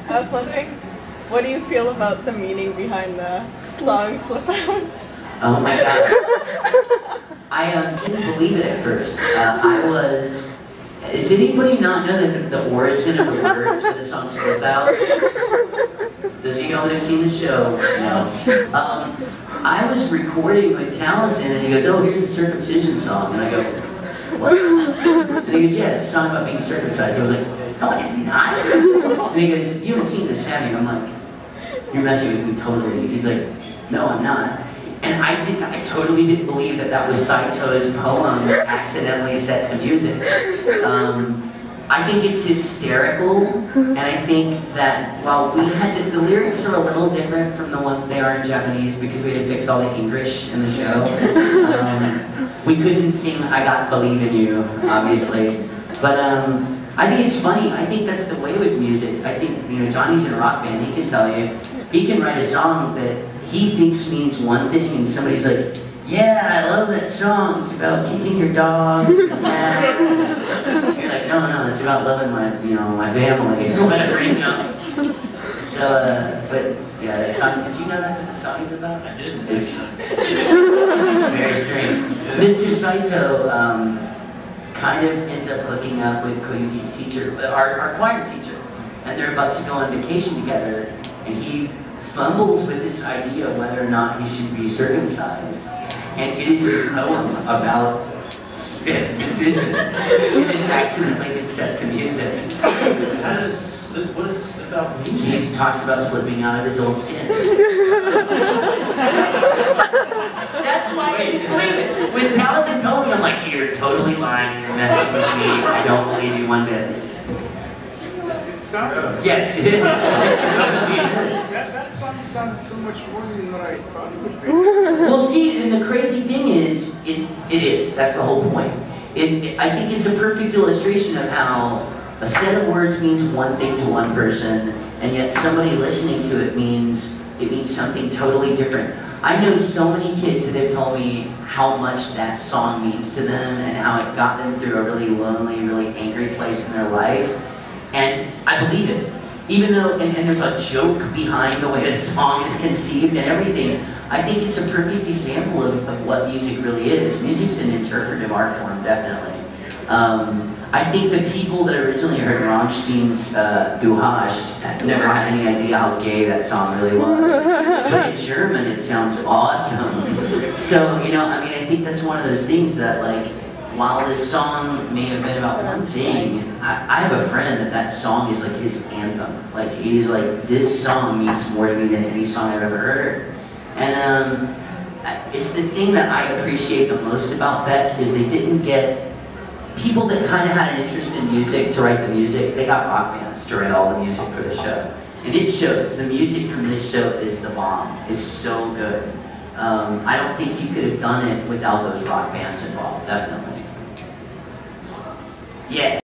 I was wondering, what do you feel about the meaning behind the song Slip Out? Oh my god. I didn't believe it at first. Does anybody not know the origin of the words for the song Slip Out? Those of y'all that have seen the show know. I was recording with Taliesin and he goes, oh, here's a circumcision song. And I go, what? And he goes, yeah, it's a song about being circumcised. I was like, no, it's not. And he goes, you haven't seen this, have you? I'm like, you're messing with me totally. He's like, no, I'm not. And I totally didn't believe that was Saito's poem accidentally set to music. I think it's hysterical, and I think that while we had to, the lyrics are a little different from the ones they are in Japanese because we had to fix all the English in the show. We couldn't sing I Got Believe in You, obviously. But I think it's funny. I think that's the way with music. I think, you know, Johnny's in a rock band, he can tell you. He can write a song that he thinks means one thing, and somebody's like, yeah, I love that song. It's about kicking your dog. You're like, no, it's about loving my, you know, my family, or whatever, you know. So, but yeah, that song. Did you know that's what the song is about? I didn't. It's very strange. Mr. Saito kind of ends up hooking up with Koyuki's teacher, our choir teacher, and they're about to go on vacation together, and he fumbles with this idea of whether or not he should be circumcised. And it is his poem about decision. And it accidentally gets set to music. What is Slip Out mean? He talks about slipping out of his old skin. That's why I didn't believe it. When Taliesin told me, I'm like, you're totally lying, you're messing with me, I don't believe you one bit. Yes, it is. That song sounded so much more than what I thought it would be. Well, see, and the crazy thing is, it is. That's the whole point. I think it's a perfect illustration of how a set of words means one thing to one person, and yet somebody listening to it means something totally different. I know so many kids that have told me how much that song means to them and how it got them through a really lonely, really angry place in their life. And I believe it. Even though, and there's a joke behind the way the song is conceived and everything, I think it's a perfect example of what music really is. Music's an interpretive art form, definitely. I think the people that originally heard Rammstein's Du hast never had any idea how gay that song really was. But in German, it sounds awesome. So, you know, I mean, I think that's one of those things that, like, while this song may have been about one thing, I have a friend that song is like his anthem. Like, he's like, this song means more to me than any song I've ever heard. And it's the thing that I appreciate the most about Beck is they didn't get people that kind of had an interest in music to write the music. They got rock bands to write all the music for the show. And it shows. The music from this show is the bomb. It's so good. I don't think you could have done it without those rock bands involved, definitely. Yeah.